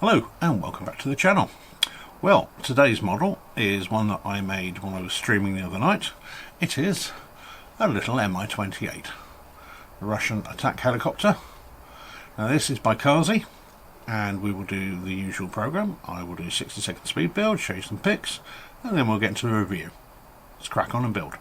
Hello and welcome back to the channel. Well, today's model is one that I made when I was streaming the other night. It is a little Mi-28, a Russian attack helicopter. Now this is by Kazi, and we will do the usual program. I will do 60-second speed build, show you some pics, and then we'll get into the review. Let's crack on and build.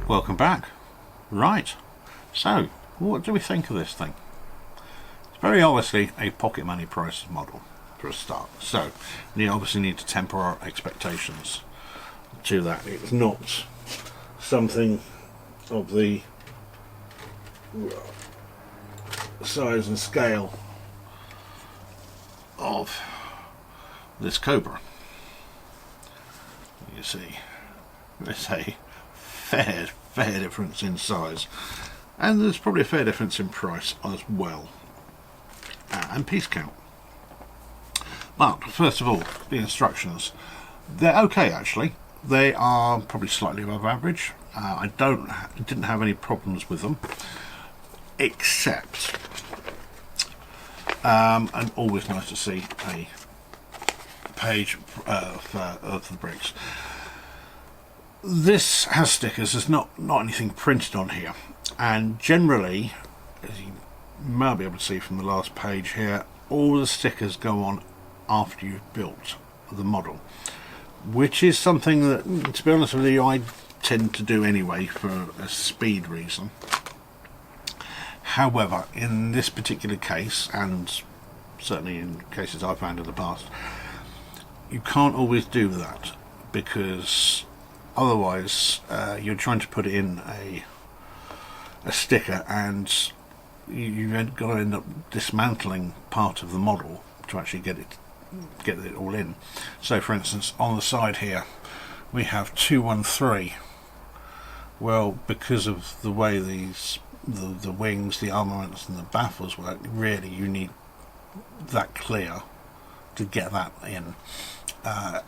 Welcome back. Right, so what do we think of this thing? It's very obviously a pocket money price model for a start, so we obviously need to temper our expectations to that. It's not something of the size and scale of this Cobra. You see, there's a fair difference in size, and there's probably a fair difference in price as well, and piece count. But first of all, the instructions, they're okay actually. They are probably slightly above average. I didn't have any problems with them, except and always nice to see a page of the bricks. This has stickers. There's not anything printed on here, and generally, as you might be able to see from the last page here, all the stickers go on after you've built the model, which is something that, to be honest with you, I tend to do anyway for a speed reason. However, in this particular case, and certainly in cases I've found in the past, you can't always do that, because otherwise you're trying to put it in a sticker, and you've got to end up dismantling part of the model to actually get it all in. So for instance, on the side here we have 213. Well, because of the way the wings, the armaments and the baffles work, really you need that clear to get that in.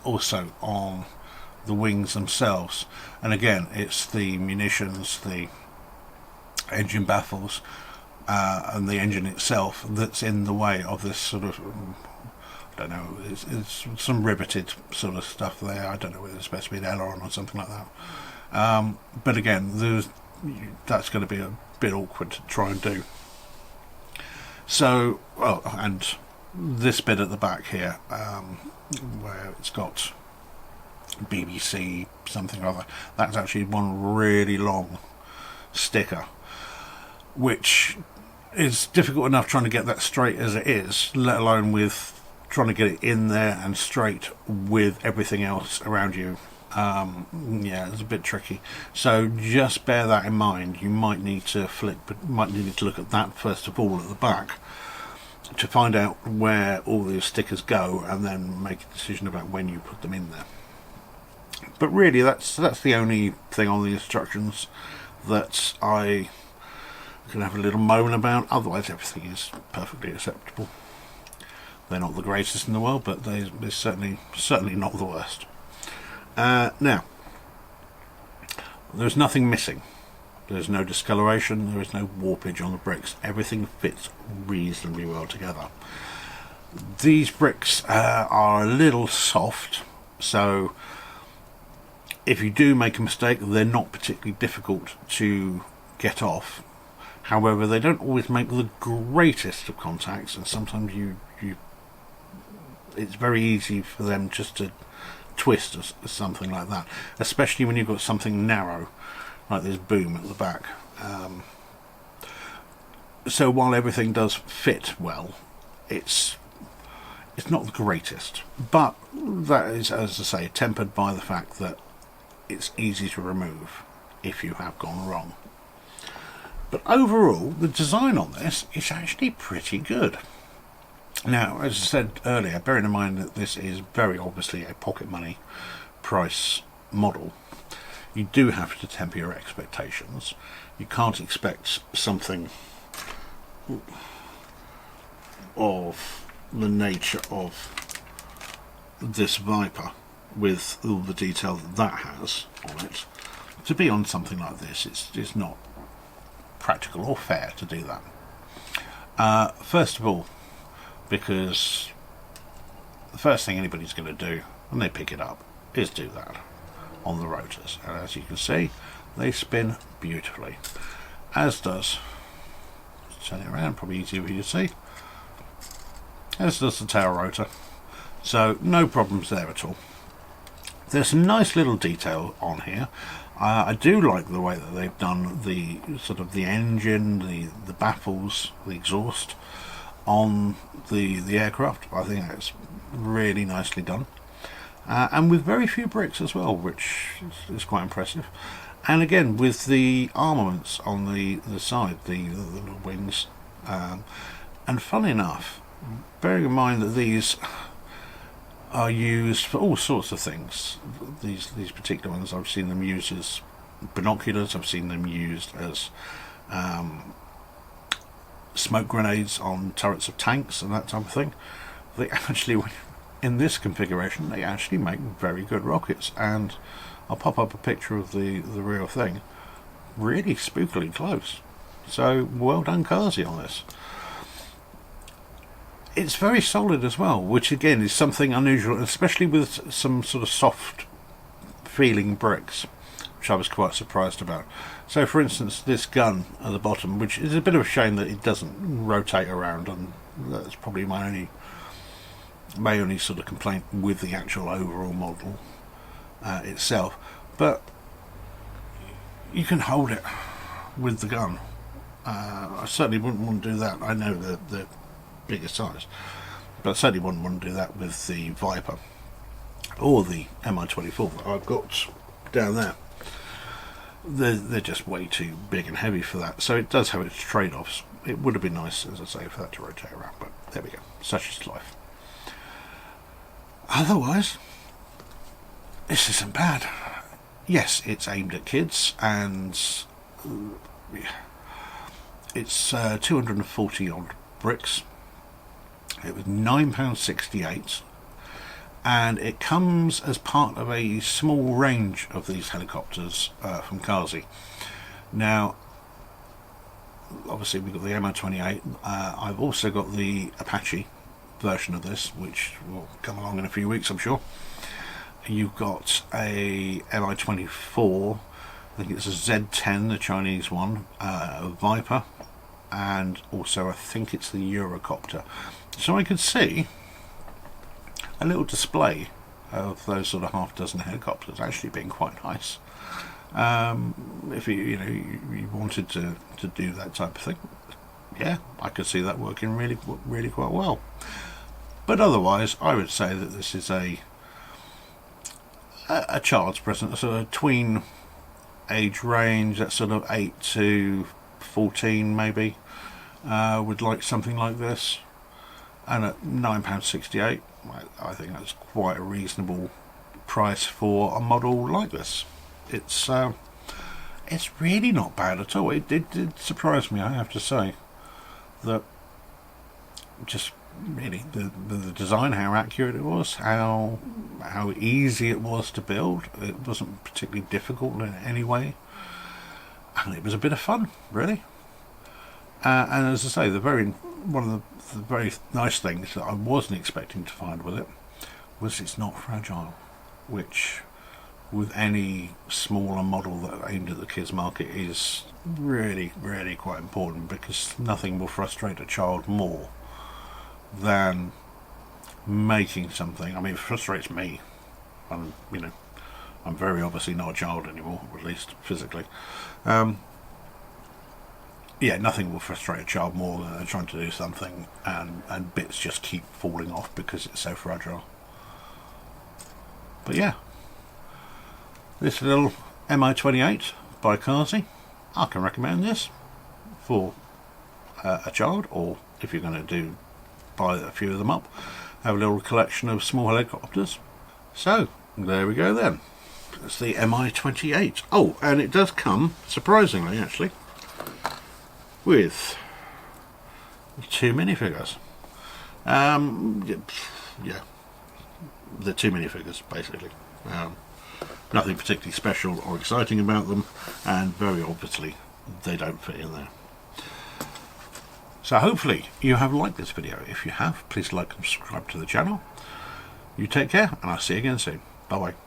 Also on the wings themselves, and again it's the munitions, the engine baffles, and the engine itself that's in the way of this sort of, I don't know, it's some riveted sort of stuff there. I don't know whether it's supposed to be an aileron or something like that, but again that's going to be a bit awkward to try and do. So, well, and this bit at the back here, where it's got BBC something or other, that's actually one really long sticker, which is difficult enough trying to get that straight as it is, let alone with trying to get it in there and straight with everything else around you. Yeah, it's a bit tricky, so just bear that in mind. You might need to look at that first of all at the back to find out where all these stickers go, and then make a decision about when you put them in there. But really, that's the only thing on the instructions that I can have a little moan about. Otherwise, everything is perfectly acceptable. They're not the greatest in the world, but they're certainly not the worst. Now, There's nothing missing. There's no discoloration, there is no warpage on the bricks. Everything fits reasonably well together. These bricks are a little soft, so if you do make a mistake, they're not particularly difficult to get off. However, they don't always make the greatest of contacts, and sometimes it's very easy for them just to twist or something like that, especially when you've got something narrow like this boom at the back. So while everything does fit well, it's not the greatest, but that is, as I say, tempered by the fact that it's easy to remove if you have gone wrong. But overall, the design on this is actually pretty good. Now, as I said earlier, bearing in mind that this is very obviously a pocket money price model, you do have to temper your expectations. You can't expect something of the nature of this Viper, with all the detail that has on it, to be on something like this. It's not practical or fair to do that. First of all, because the first thing anybody's going to do when they pick it up is do that on the rotors, and as you can see, they spin beautifully, as does, turn it around, probably easier for you to see, as does the tail rotor. So no problems there at all. There's some nice little detail on here. I do like the way that they've done the sort of the engine, the baffles, the exhaust on the aircraft. I think that's really nicely done, and with very few bricks as well, which is quite impressive. And again, with the armaments on the side, the little wings, and fun enough, bearing in mind that these are used for all sorts of things. These particular ones, I've seen them used as binoculars, I've seen them used as smoke grenades on turrets of tanks and that type of thing. They actually, in this configuration, they actually make very good rockets, and I'll pop up a picture of the real thing. Really spookily close. So well done, Kazi, on this. It's very solid as well, which again is something unusual, especially with some sort of soft feeling bricks, which I was quite surprised about. So for instance, this gun at the bottom, which is a bit of a shame that it doesn't rotate around, and that's probably my only sort of complaint with the actual overall model itself, but you can hold it with the gun. I certainly wouldn't want to do that. I know the bigger size, but I certainly wouldn't want to do that with the Viper or the Mi-24 that I've got down there. They're just way too big and heavy for that, so it does have its trade-offs. It would have been nice, as I say, for that to rotate around, but there we go, such is life. Otherwise, this isn't bad. Yes, it's aimed at kids, and it's 240 odd bricks. It was £9.68, and it comes as part of a small range of these helicopters from Kazi. Now, obviously we've got the Mi-28. I've also got the Apache version of this, which will come along in a few weeks, I'm sure. You've got a Mi-24, I think it's a Z10, the Chinese one, a Viper, and also I think it's the Eurocopter. So I could see a little display of those sort of half dozen helicopters actually being quite nice. If you wanted to do that type of thing, yeah, I could see that working really quite well. But otherwise, I would say that this is a child's present, a sort of tween age range, that sort of 8 to 14 maybe, would like something like this. And at £9.68, I think that's quite a reasonable price for a model like this. It's really not bad at all. It did surprise me, I have to say, that just really the design, how accurate it was, how easy it was to build. It wasn't particularly difficult in any way, and it was a bit of fun, really. And as I say, one of the very nice things that I wasn't expecting to find with it was it's not fragile, which with any smaller model that aimed at the kids market is really, really quite important, because nothing will frustrate a child more than making something. I mean, it frustrates me. I'm very obviously not a child anymore, or at least physically. Yeah, nothing will frustrate a child more than they're trying to do something and bits just keep falling off because it's so fragile. But yeah, this little MI28 by Kazi, I can recommend this for a child, or if you're going to buy a few of them up, have a little collection of small helicopters. So there we go then. It's the MI28. Oh, and it does come, surprisingly actually, with 2 minifigures. Yeah, the 2 minifigures basically. Nothing particularly special or exciting about them, and very obviously they don't fit in there. So hopefully you have liked this video. If you have, please like and subscribe to the channel. You take care, and I'll see you again soon. Bye bye.